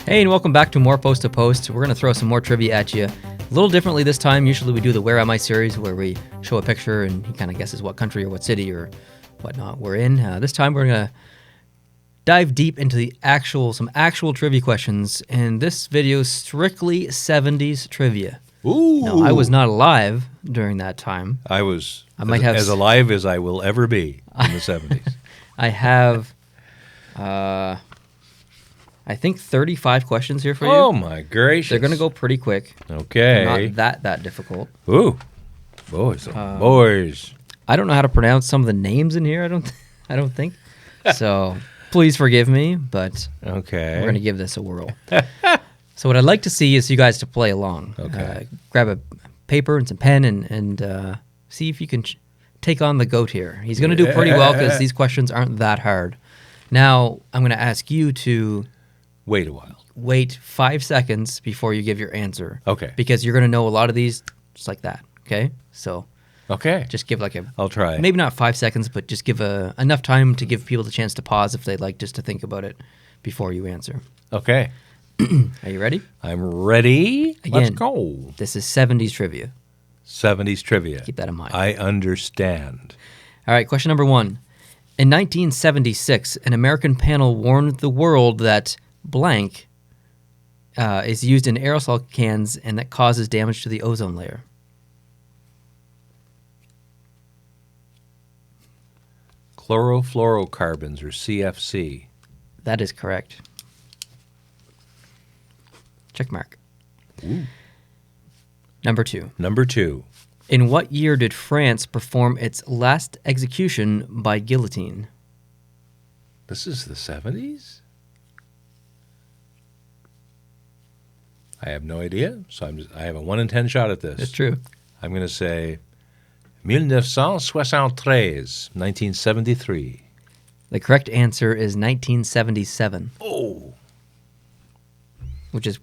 Hey, and welcome back to more Post to Post. We're going to throw some more trivia at you. A little differently this time. Usually we do the Where Am I series where we show a picture and he kind of guesses what country or what city or whatnot we're in. This time we're going to dive deep into some actual trivia questions, and this video is strictly 70s trivia. Ooh. Now, I was not alive during that time. I might have as alive as I will ever be in the 70s. I have, I think 35 questions here for you. Oh, my gracious. They're going to go pretty quick. Okay. They're not that difficult. Ooh. Boys. Boys. I don't know how to pronounce some of the names in here, I don't think. So please forgive me, but okay. We're going to give this a whirl. So what I'd like to see is you guys to play along. Okay. Grab a paper and some pen and see if you can take on the goat here. He's going to do pretty well because these questions aren't that hard. Now, I'm going to ask you to wait a while. Wait 5 seconds before you give your answer. Okay. Because you're going to know a lot of these just like that. Okay? So okay. Just give I'll try. Maybe not 5 seconds, but just give enough time to give people the chance to pause if they'd like, just to think about it before you answer. Okay. Are you ready? I'm ready. Again, let's go. This is 70s trivia. 70s trivia. Keep that in mind. I understand. All right, question number 1. In 1976, an American panel warned the world that blank is used in aerosol cans and that causes damage to the ozone layer. Chlorofluorocarbons, or CFC. That is correct. Check mark. Ooh. Number 2. Number 2. In what year did France perform its last execution by guillotine? This is the 70s? I have no idea, so I have a 1 in 10 shot at this. It's true. I'm going to say 1973, 1973. The correct answer is 1977. Oh. Which is,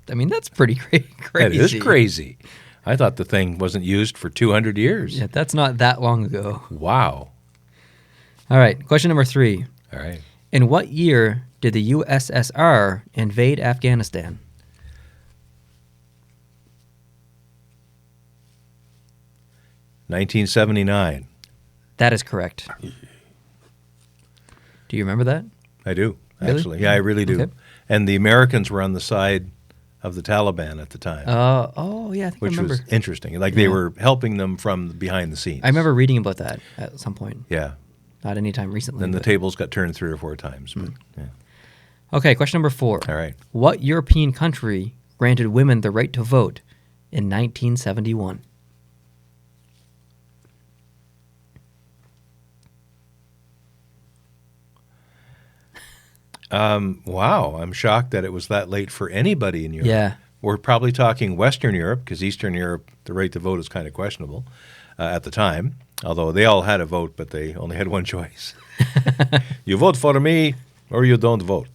I mean, that's pretty crazy. That is crazy. I thought the thing wasn't used for 200 years. Yeah, that's not that long ago. Wow. All right, question number 3. All right. In what year did the USSR invade Afghanistan? $1979. That is correct. Do you remember that? I do, really? Actually. Yeah, I really do. Okay. And the Americans were on the side of the Taliban at the time. Oh, yeah, I think I remember. Which was interesting. Like they were helping them from behind the scenes. I remember reading about that at some point. Yeah. Not any time recently. Then the tables got turned 3 or 4 times. But, yeah. Okay, question number 4. All right. What European country granted women the right to vote in 1971? Wow, I'm shocked that it was that late for anybody in Europe. Yeah. We're probably talking Western Europe, because Eastern Europe, the right to vote is kind of questionable at the time, although they all had a vote, but they only had one choice. You vote for me or you don't vote.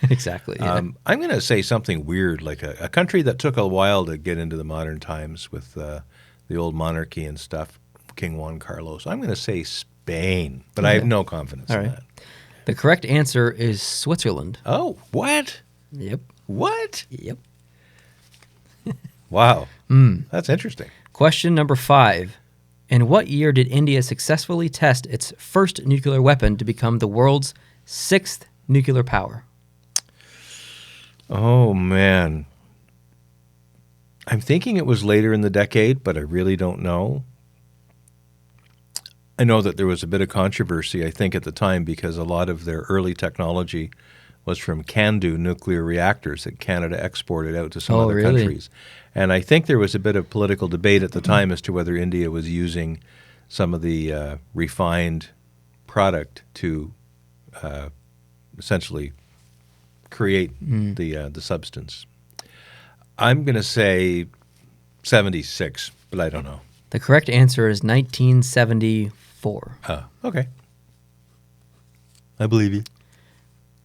Exactly. Yeah. I'm going to say something weird, like a country that took a while to get into the modern times with the old monarchy and stuff, King Juan Carlos. I'm going to say Spain, but I have no confidence in that. The correct answer is Switzerland. Oh, what? Yep. What? Yep. Wow. That's interesting. Question number 5. In what year did India successfully test its first nuclear weapon to become the world's 6th nuclear power? Oh, man. I'm thinking it was later in the decade, but I really don't know. I know that there was a bit of controversy, I think, at the time because a lot of their early technology was from CANDU nuclear reactors that Canada exported out to some other countries. And I think there was a bit of political debate at the time as to whether India was using some of the refined product to essentially create the substance. I'm going to say 76, but I don't know. The correct answer is 1974. Okay. I believe you.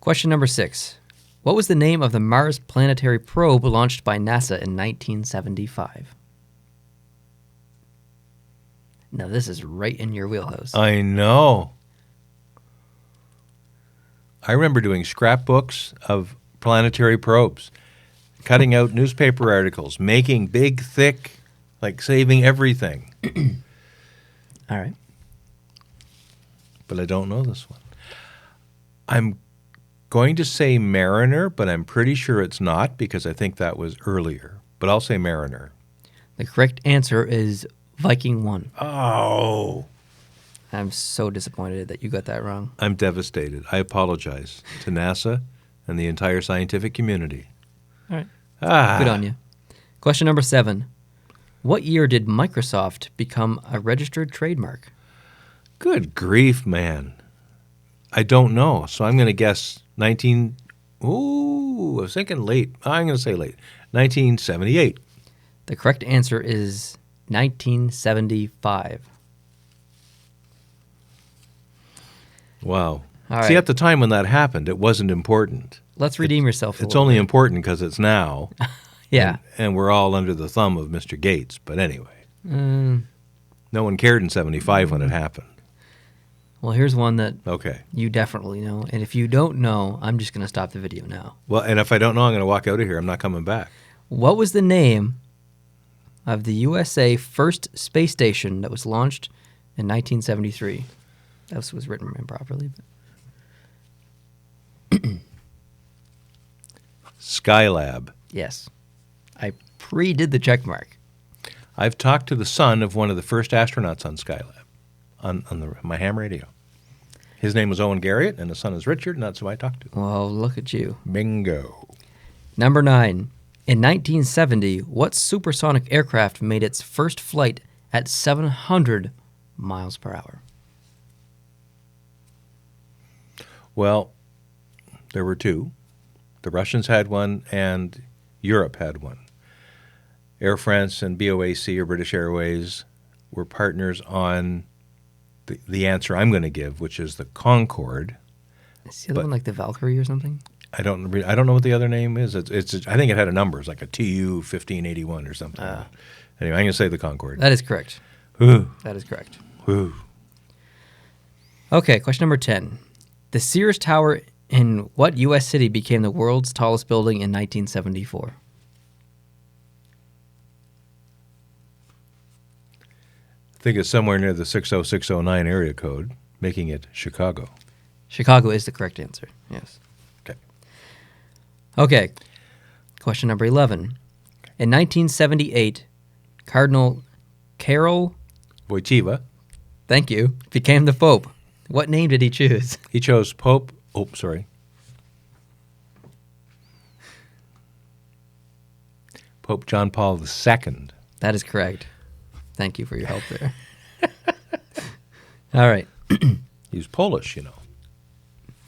Question number 6. What was the name of the Mars planetary probe launched by NASA in 1975? Now, this is right in your wheelhouse. I know. I remember doing scrapbooks of planetary probes, cutting out newspaper articles, making big, thick, like saving everything. All right. But I don't know this one. I'm going to say Mariner, but I'm pretty sure it's not because I think that was earlier. But I'll say Mariner. The correct answer is Viking 1. Oh. I'm so disappointed that you got that wrong. I'm devastated. I apologize to NASA and the entire scientific community. All right. Good on you. Question number 7. What year did Microsoft become a registered trademark? Good grief, man. I don't know. So I'm going to guess 19... Ooh, I was thinking late. I'm going to say late. 1978. The correct answer is 1975. Wow. All See, right. at the time when that happened, it wasn't important. Let's redeem yourself. It's only important because it's now. Yeah. And we're all under the thumb of Mr. Gates. But anyway. No one cared in 75 when it happened. Well, here's one that Okay. you definitely know. And if you don't know, I'm just going to stop the video now. Well, and if I don't know, I'm going to walk out of here. I'm not coming back. What was the name of the USA first space station that was launched in 1973? That was written improperly. But Skylab. yes. I pre-did the check mark. I've talked to the son of one of the first astronauts on Skylab on my ham radio. His name was Owen Garriott, and his son is Richard, and that's who I talked to. Well, look at you. Bingo. Number 9. In 1970, what supersonic aircraft made its first flight at 700 miles per hour? Well, there were two. The Russians had one, and Europe had one. Air France and BOAC, or British Airways, were partners on the answer I'm going to give, which is the Concorde. Is the other one like the Valkyrie or something? I don't know what the other name is. It's I think it had a number. It's like a TU 1581 or something. Anyway, I'm going to say the Concorde. That is correct. Ooh. That is correct. Ooh. Okay, question number 10. The Sears Tower in what U.S. city became the world's tallest building in 1974? I think it's somewhere near the 60609 area code, making it Chicago. Chicago is the correct answer, yes. Okay. Okay, question number 11. In 1978, Cardinal Karol, Wojtyla. thank you, became the Pope. What name did he choose? He chose Pope. Oh, sorry. Pope John Paul II. That is correct. Thank you for your help there. All right. He was Polish, you know.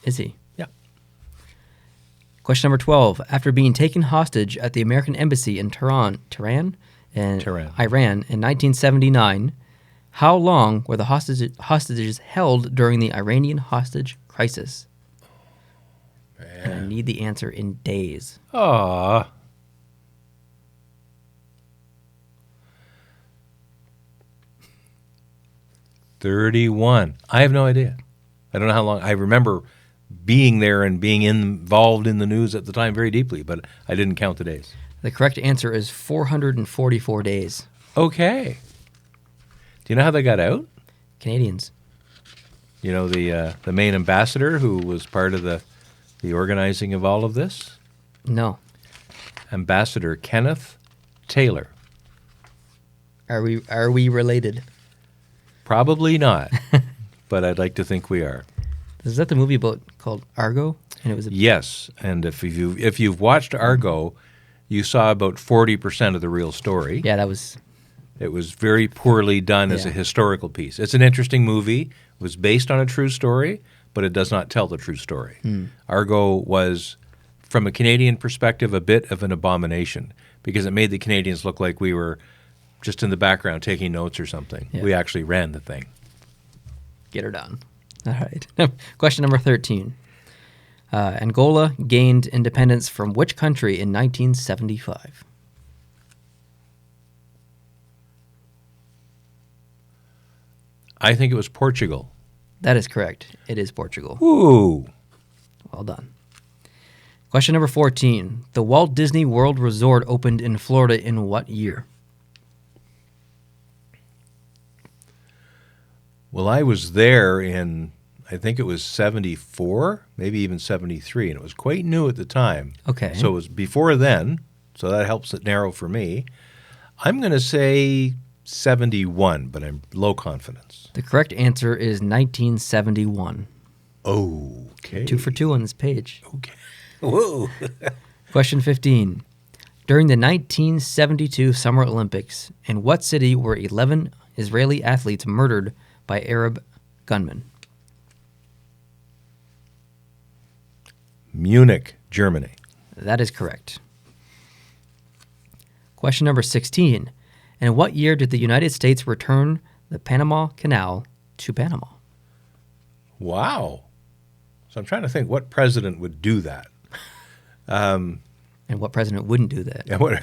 Is he? Yeah. Question number 12. After being taken hostage at the American Embassy in Tehran in Iran in 1979, how long were the hostages held during the Iranian hostage crisis? And I need the answer in days. Aw. $31. I have no idea. I don't know how long. I remember being there and being involved in the news at the time very deeply, but I didn't count the days. The correct answer is 444 days. Okay. Do you know how they got out? Canadians. You know, the main ambassador who was part of the organizing of all of this? No. Ambassador Kenneth Taylor. Are we related? Probably not, but I'd like to think we are. Is that the movie about called Argo? And it was Yes, and if you've watched Argo, you saw about 40% of the real story. Yeah, that was... It was very poorly done as a historical piece. It's an interesting movie. It was based on a true story, but it does not tell the true story. Argo was, from a Canadian perspective, a bit of an abomination because it made the Canadians look like we were just in the background taking notes or something. Yeah. We actually ran the thing. Get her done. All right. Question number 13. Angola gained independence from which country in 1975? I think it was Portugal. That is correct. It is Portugal. Ooh. Well done. Question number 14. The Walt Disney World Resort opened in Florida in what year? Well, I was there in, I think it was 74, maybe even 73, and it was quite new at the time. Okay. So it was before then, so that helps it narrow for me. I'm going to say 71, but I'm low confidence. The correct answer is 1971. Okay. 2 for 2 on this page. Okay. Whoa. Question 15. During the 1972 Summer Olympics, in what city were 11 Israeli athletes murdered by Arab gunmen? Munich, Germany. That is correct. Question number 16. In what year did the United States return the Panama Canal to Panama? Wow. So I'm trying to think what president would do that. And what president wouldn't do that? Yeah, what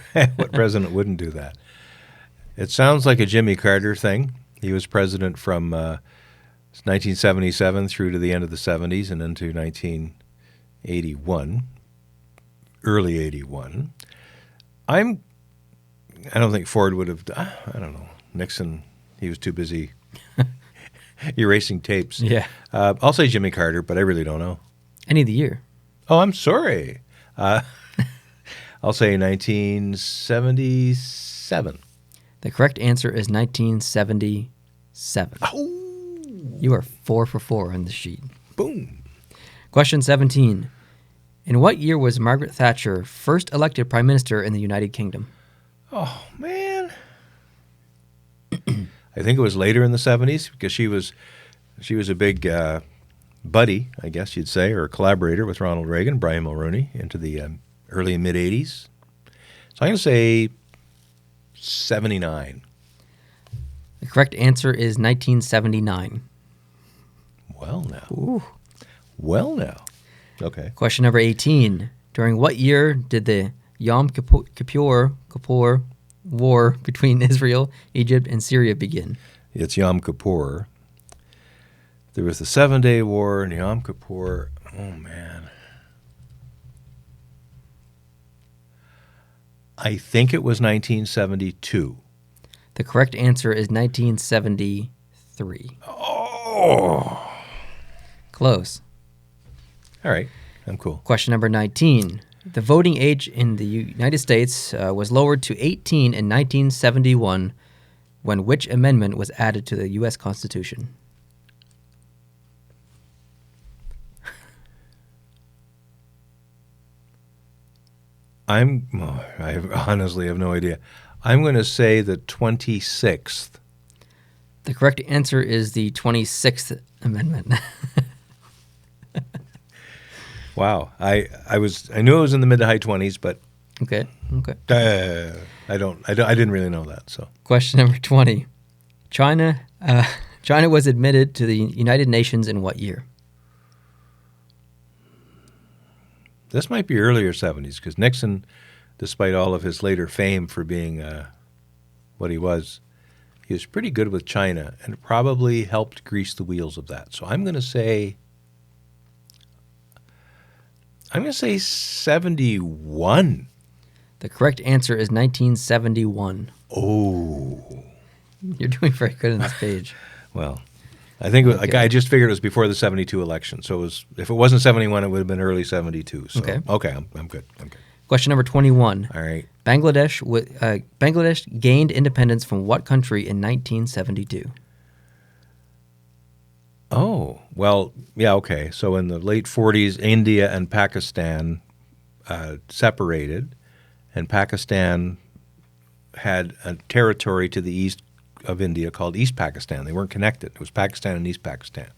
president wouldn't do that? It sounds like a Jimmy Carter thing. He was president from 1977 through to the end of the 70s and into 1981, early 81. I don't think Ford would have, I don't know. Nixon, he was too busy erasing tapes. Yeah. I'll say Jimmy Carter, but I really don't know. Any of the year. Oh, I'm sorry. I'll say 1977. The correct answer is 1977. Oh. You are 4 for 4 on the sheet. Boom. Question 17. In what year was Margaret Thatcher first elected Prime Minister in the United Kingdom? Oh, man. I think it was later in the 70s because she was a big buddy, I guess you'd say, or collaborator with Ronald Reagan, Brian Mulroney, into the early and mid-'80s. So I'm going to say 79. The correct answer is 1979. Well, now. Ooh. Well, now. Okay. Question number 18. During what year did the Yom Kippur War between Israel, Egypt, and Syria begin? It's Yom Kippur. There was the 7-Day War and Yom Kippur. Oh, man. I think it was 1972. The correct answer is 1973. Oh. Close. All right. I'm cool. Question number 19. The voting age in the United States was lowered to 18 in 1971 when which amendment was added to the U.S. Constitution? I honestly have no idea. I'm going to say the 26th. The correct answer is the 26th Amendment. Wow. I knew it was in the mid to high 20s, but Okay. I didn't really know that. So Question number 20. China was admitted to the United Nations in what year? this might be earlier 70s because Nixon, despite all of his later fame for being what he was pretty good with China and probably helped grease the wheels of that. So I'm going to say 71. The correct answer is 1971. Oh. You're doing very good on this page. Well, I think Okay. I just figured it was before the 72 election. So if it wasn't 71, it would have been early 72. So, Okay. Okay, I'm good. I'm good. Question number 21. All right. Bangladesh gained independence from what country in 1972? Oh, well, yeah, okay. So in the late 40s, India and Pakistan separated, and Pakistan had a territory to the east of India called East Pakistan. They weren't connected. It was Pakistan and East Pakistan.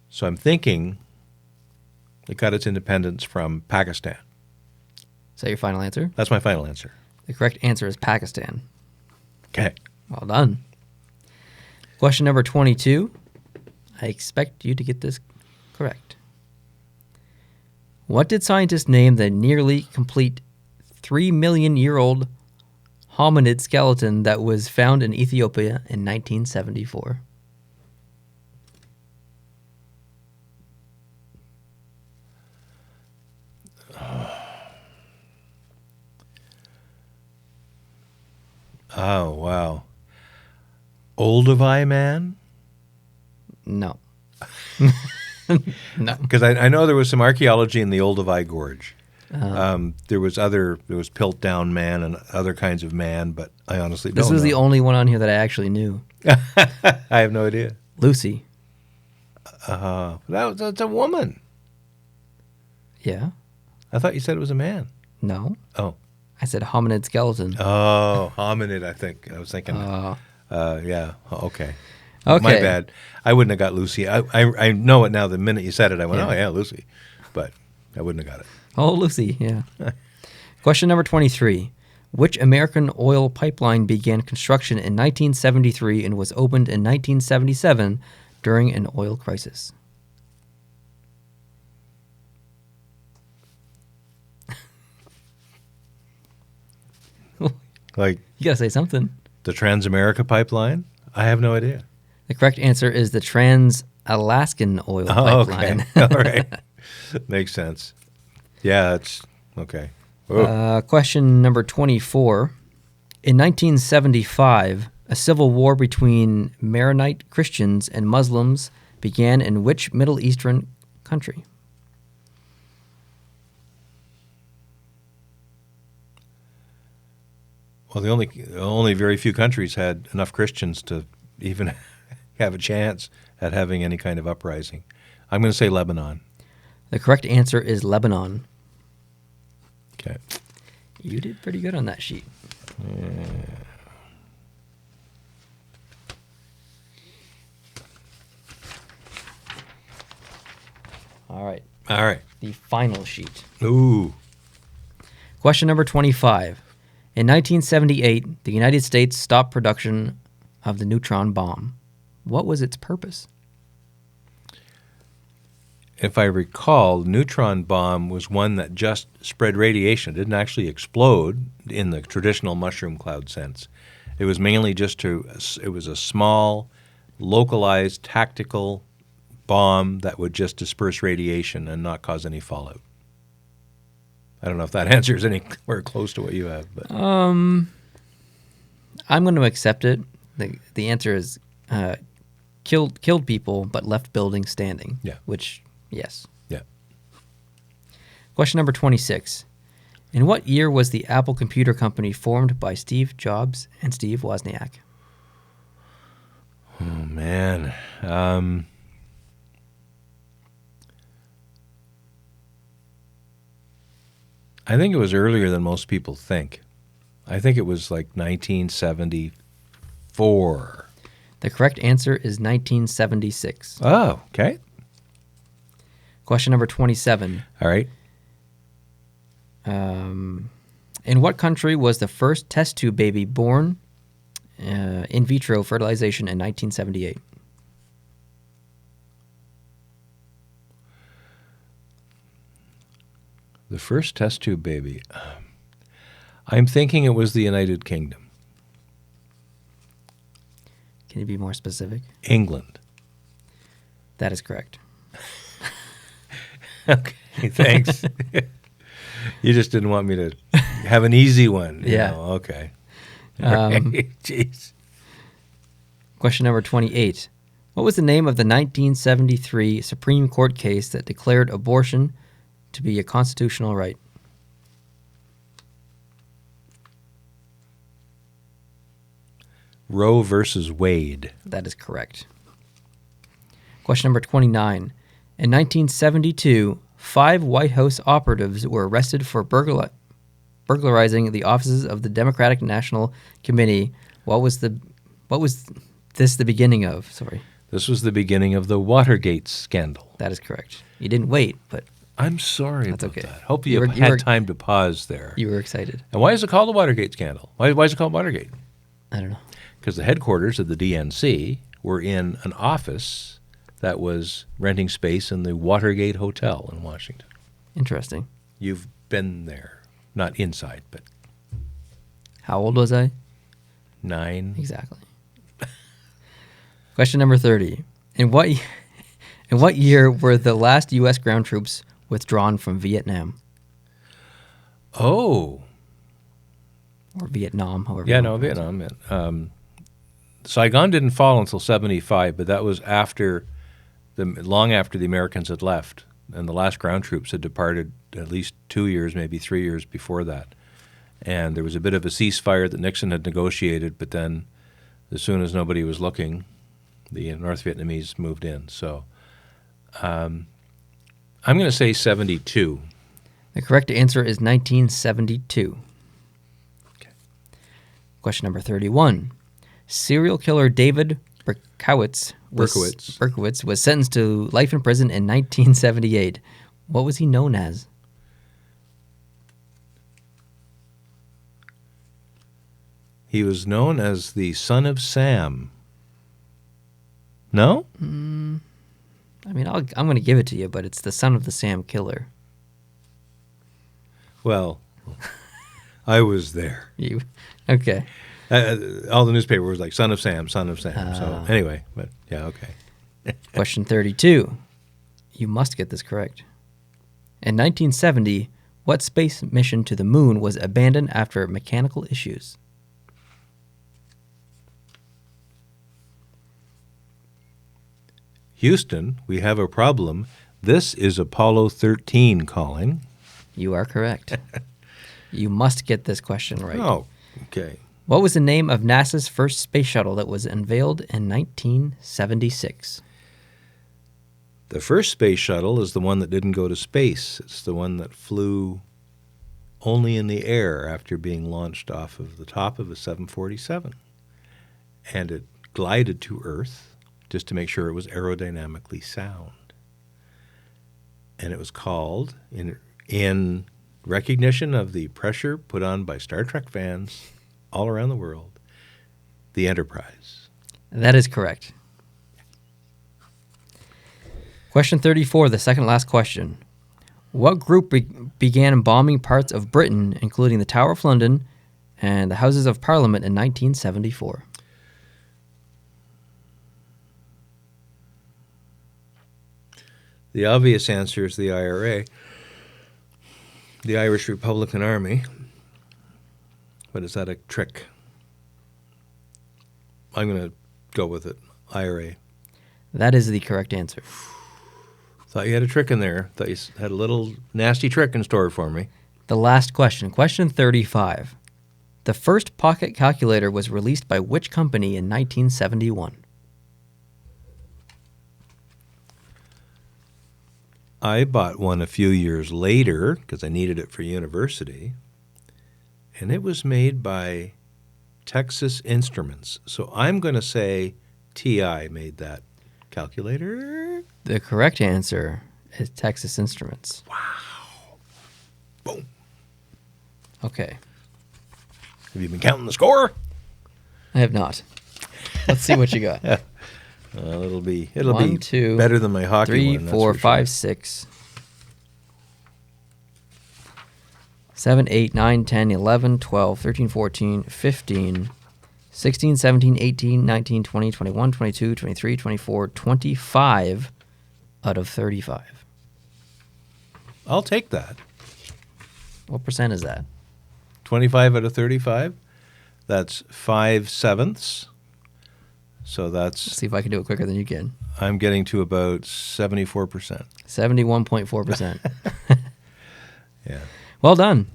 So I'm thinking it got its independence from Pakistan. Is that your final answer? That's my final answer. The correct answer is Pakistan. Okay. Well done. Question number 22. I expect you to get this correct. What did scientists name the nearly complete 3-million-year-old hominid skeleton that was found in Ethiopia in 1974? Oh, wow. Olduvai Man? No. No. Because I know there was some archaeology in the Olduvai Gorge. There was Piltdown Man and other kinds of man, but I honestly don't know. This was the only one on here that I actually knew. I have no idea. Lucy. That's a woman. Yeah. I thought you said it was a man. No. Oh. I said hominid skeleton. Oh, hominid, I think. I was thinking. Yeah. Okay. Okay. My bad. I wouldn't have got Lucy. I know it now. The minute you said it, I went, oh, yeah, Lucy. But I wouldn't have got it. Oh, Lucy, yeah. Question number 23. Which American oil pipeline began construction in 1973 and was opened in 1977 during an oil crisis? Like You gotta say something. the Trans-America Pipeline? I have no idea. The correct answer is the Trans-Alaskan Oil Pipeline. Okay. All right. Makes sense. Yeah, it's okay. Question number 24. In 1975, a civil war between Maronite Christians and Muslims began in which Middle Eastern country? Well, the only very few countries had enough Christians to even have a chance at having any kind of uprising. I'm going to say Lebanon. The correct answer is Lebanon. Okay. You did pretty good on that sheet. All right. All right. The final sheet. Ooh. Question number 25. In 1978, the United States stopped production of the neutron bomb. What was its purpose? If I recall, the neutron bomb was one that just spread radiation. It didn't actually explode in the traditional mushroom cloud sense. It was mainly it was a small, localized, tactical bomb that would just disperse radiation and not cause any fallout. I don't know if that answers anywhere close to what you have. But I'm going to accept it. The answer is killed people but left buildings standing. Yeah. Which, yes. yeah. Question number 26. In what year was the Apple Computer Company formed by Steve Jobs and Steve Wozniak? Oh, man. I think it was earlier than most people think. I think it was like 1974. The correct answer is 1976. Oh, okay. Question number 27. All right. In what country was the first test tube baby born in vitro fertilization in 1978? The first test tube baby. I'm thinking it was the United Kingdom. Can you be more specific? England. That is correct. Okay, thanks. You just didn't want me to have an easy one. Yeah. Okay. Jeez. Question number 28. What was the name of the 1973 Supreme Court case that declared abortion to be a constitutional right? Roe versus Wade. That is correct. Question number 29. In 1972, 5 White House operatives were arrested for burglarizing the offices of the Democratic National Committee. What was this the beginning of? Sorry. This was the beginning of the Watergate scandal. That is correct. You didn't wait, but I'm sorry that's about okay. that. Hope you had time to pause there. You were excited. And why is it called the Watergate scandal? Why is it called Watergate? I don't know. Because the headquarters of the DNC were in an office that was renting space in the Watergate Hotel in Washington. Interesting. You've been there. Not inside, but How old was I? 9. Exactly. Question number 30. In what year were the last U.S. ground troops withdrawn from Vietnam? Oh. Or Vietnam, however. Yeah, no, Vietnam. Saigon didn't fall until 75, but that was long after the Americans had left, and the last ground troops had departed at least 2 years, maybe 3 years before that. And there was a bit of a ceasefire that Nixon had negotiated, but then as soon as nobody was looking, the North Vietnamese moved in. So I'm going to say 72. The correct answer is 1972. Okay. Question number 31. Serial killer David Berkowitz was sentenced to life in prison in 1978. What was he known as? He was known as the Son of Sam. No? I mean, I'm going to give it to you, but it's the Son of the Sam Killer. Well, I was there. Okay. All the newspaper was like, Son of Sam, Son of Sam. So anyway, but yeah, okay. Question 32. You must get this correct. In 1970, what space mission to the moon was abandoned after mechanical issues? Houston, we have a problem. This is Apollo 13 calling. You are correct. You must get this question right. Oh, okay. What was the name of NASA's first space shuttle that was unveiled in 1976? The first space shuttle is the one that didn't go to space. It's the one that flew only in the air after being launched off of the top of a 747. And it glided to Earth just to make sure it was aerodynamically sound. And it was called, in recognition of the pressure put on by Star Trek fans all around the world, the Enterprise. That is correct. Question 34, the second last question. What group began bombing parts of Britain, including the Tower of London and the Houses of Parliament in 1974? The obvious answer is the IRA, the Irish Republican Army. But is that a trick? I'm going to go with it, IRA. That is the correct answer. Thought you had a trick in there. Thought you had a little nasty trick in store for me. The last question, question 35. The first pocket calculator was released by which company in 1971? I bought one a few years later because I needed it for university, and it was made by Texas Instruments. So I'm going to say TI made that calculator. The correct answer is Texas Instruments. Wow. Boom. Okay. Have you been counting the score? I have not. Let's see what you got. It'll be 1, 2, better than my hockey 3, one. 4, 5, 6, 7, 8, 9, 10, 11, 12, 13, 14, 15, 16, 17, 18, 19, 20, 21, 22, 23, 24, 25 out of 35. I'll take that. What percent is that? 25 out of 35. That's 5/7. So that's... Let's see if I can do it quicker than you can. I'm getting to about 74%. 71.4%. Yeah. Well done.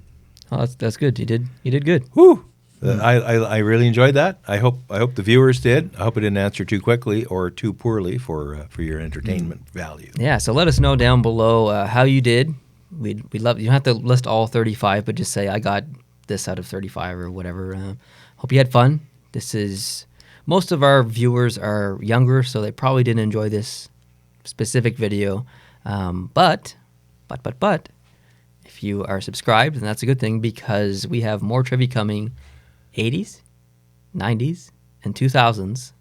Oh, that's good. You did good. Whew. I really enjoyed that. I hope the viewers did. I hope it didn't answer too quickly or too poorly for your entertainment value. Yeah, so let us know down below how you did. We'd love, you don't have to list all 35, but just say I got this out of 35 or whatever. Hope you had fun. Most of our viewers are younger, so they probably didn't enjoy this specific video. But if you are subscribed, then that's a good thing because we have more trivia coming 80s, 90s, and 2000s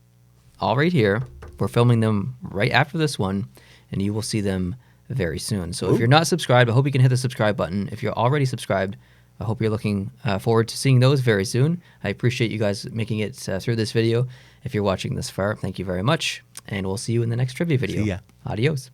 all right here. We're filming them right after this one, and you will see them very soon. So if you're not subscribed, I hope you can hit the subscribe button. If you're already subscribed, I hope you're looking forward to seeing those very soon. I appreciate you guys making it through this video. If you're watching this far, thank you very much, and we'll see you in the next trivia video. See ya. Adios.